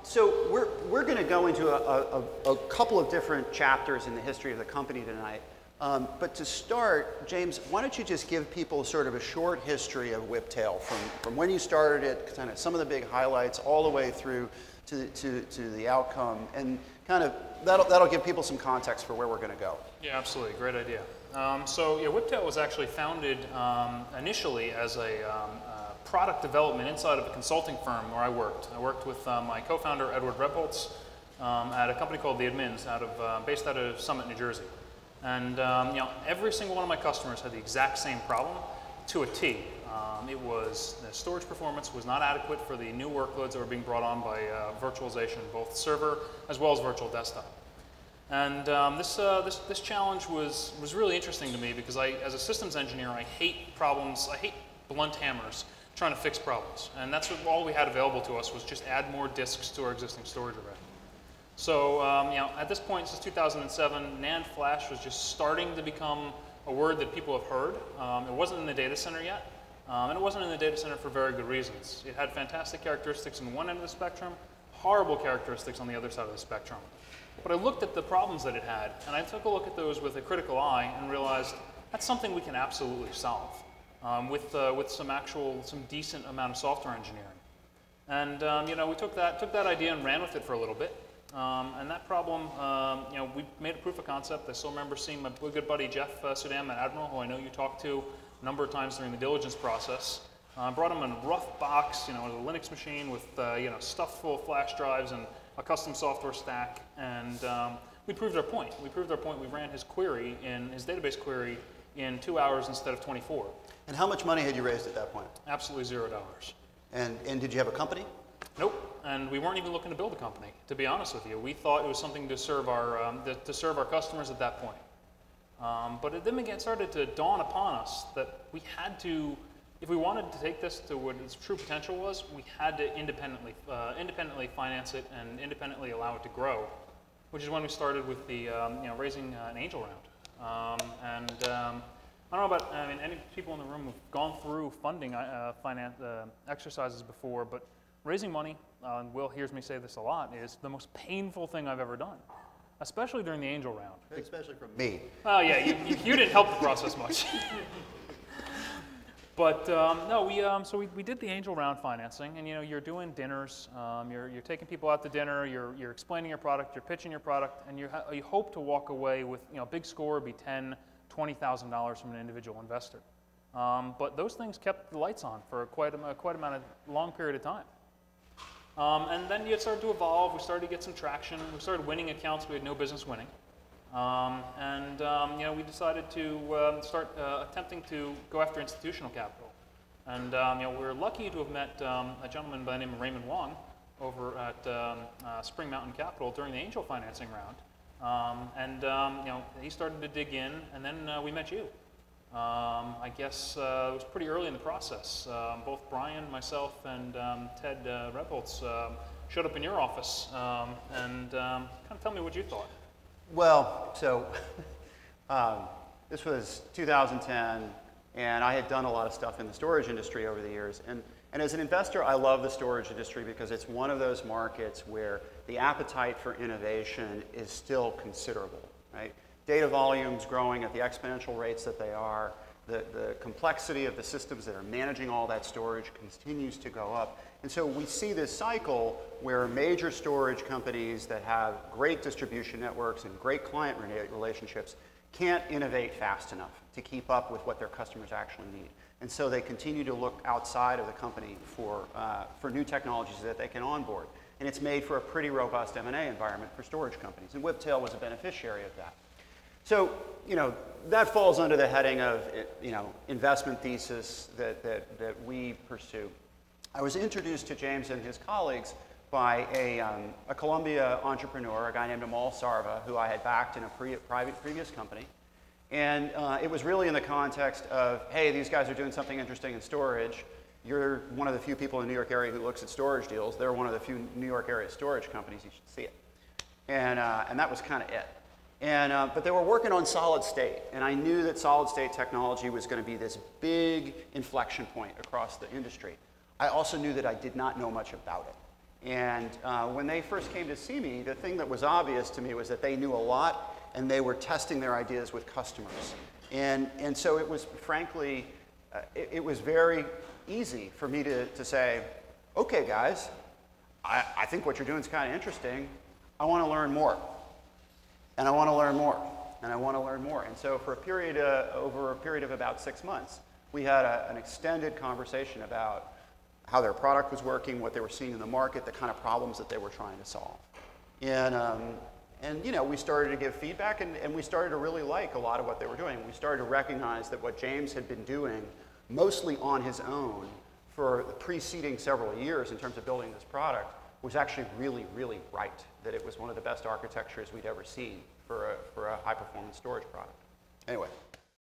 So we're going to go into a couple of different chapters in the history of the company tonight. But to start, James, why don't you just give people sort of a short history of Whiptail from when you started it, kind of some of the big highlights, all the way through to the outcome, and kind of that'll give people some context for where we're going to go. Yeah, absolutely, great idea. So yeah, Whiptail was actually founded initially as a product development inside of a consulting firm where I worked. I worked with my co-founder Edward Rebholz at a company called The Admins, based out of Summit, New Jersey. And you know, every single one of my customers had the exact same problem to a T. It was the storage performance was not adequate for the new workloads that were being brought on by virtualization, both server as well as virtual desktop. And this challenge was really interesting to me because as a systems engineer, I hate problems. I hate blunt hammers trying to fix problems. And that's all we had available to us was just add more disks to our existing storage array. So you know, at this point, since 2007, NAND flash was just starting to become a word that people have heard. It wasn't in the data center yet, and it wasn't in the data center for very good reasons. It had fantastic characteristics on one end of the spectrum, horrible characteristics on the other side of the spectrum. But I looked at the problems that it had, and I took a look at those with a critical eye and realized that's something we can absolutely solve with some decent amount of software engineering. And you know, we took that idea and ran with it for a little bit. And that problem, you know, we made a proof of concept. I still remember seeing my good buddy Jeff Sudam at Admiral, who I know you talked to a number of times during the diligence process. Brought him in a rough box, you know, a Linux machine with you know, stuffed full of flash drives and a custom software stack. And we proved our point. We ran his query his database query in 2 hours instead of 24. And how much money had you raised at that point? Absolutely $0. And did you have a company? Nope, and we weren't even looking to build a company, to be honest with you. We thought it was something to serve our customers at that point. But it then started to dawn upon us that we had to, if we wanted to take this to what its true potential was, we had to independently finance it and independently allow it to grow, which is when we started with the you know, raising an angel round. I don't know about, I mean, any people in the room who've gone through funding exercises before, but raising money, and Will hears me say this a lot, is the most painful thing I've ever done, especially during the angel round. Especially from me. Oh yeah, you didn't help the process much. But no, so we did the angel round financing, and you know, you're doing dinners, you're taking people out to dinner, you're explaining your product, you're pitching your product, and you hope to walk away with, you know, a big score would be $10,000, $20,000 from an individual investor. But those things kept the lights on for quite a long period of time. And then it started to evolve. We started to get some traction. We started winning accounts we had no business winning. You know, we decided to start attempting to go after institutional capital. And you know, we were lucky to have met a gentleman by the name of Raymond Wong over at Spring Mountain Capital during the angel financing round. You know, he started to dig in, and then we met you. I guess it was pretty early in the process. Both Brian, myself, and Ted Rebholz showed up in your office and kind of tell me what you thought. Well, so this was 2010, and I had done a lot of stuff in the storage industry over the years. And as an investor, I love the storage industry because it's one of those markets where the appetite for innovation is still considerable, right? Data volumes growing at the exponential rates that they are, the complexity of the systems that are managing all that storage continues to go up. And so we see this cycle where major storage companies that have great distribution networks and great client relationships can't innovate fast enough to keep up with what their customers actually need. And so they continue to look outside of the company for new technologies that they can onboard. And it's made for a pretty robust M&A environment for storage companies. And Whiptail was a beneficiary of that. So, you know, that falls under the heading of, you know, investment thesis that we pursue. I was introduced to James and his colleagues by a Columbia entrepreneur, a guy named Amal Sarva, who I had backed in a previous company. And it was really in the context of, hey, these guys are doing something interesting in storage. You're one of the few people in the New York area who looks at storage deals. They're one of the few New York area storage companies. You should see it. And that was kind of it. But they were working on solid state, and I knew that solid state technology was going to be this big inflection point across the industry. I also knew that I did not know much about it. And when they first came to see me, the thing that was obvious to me was that they knew a lot, and they were testing their ideas with customers. And so it was, frankly, it was very easy for me to say, okay, guys, I think what you're doing is kind of interesting. I want to learn more. And I want to learn more. And I want to learn more. And so for a period, over a period of about 6 months, we had an extended conversation about how their product was working, what they were seeing in the market, the kind of problems that they were trying to solve. And you know, we started to give feedback, and we started to really like a lot of what they were doing. We started to recognize that what James had been doing, mostly on his own, for the preceding several years in terms of building this product, was actually really, really right. That it was one of the best architectures we'd ever seen for a high-performance storage product.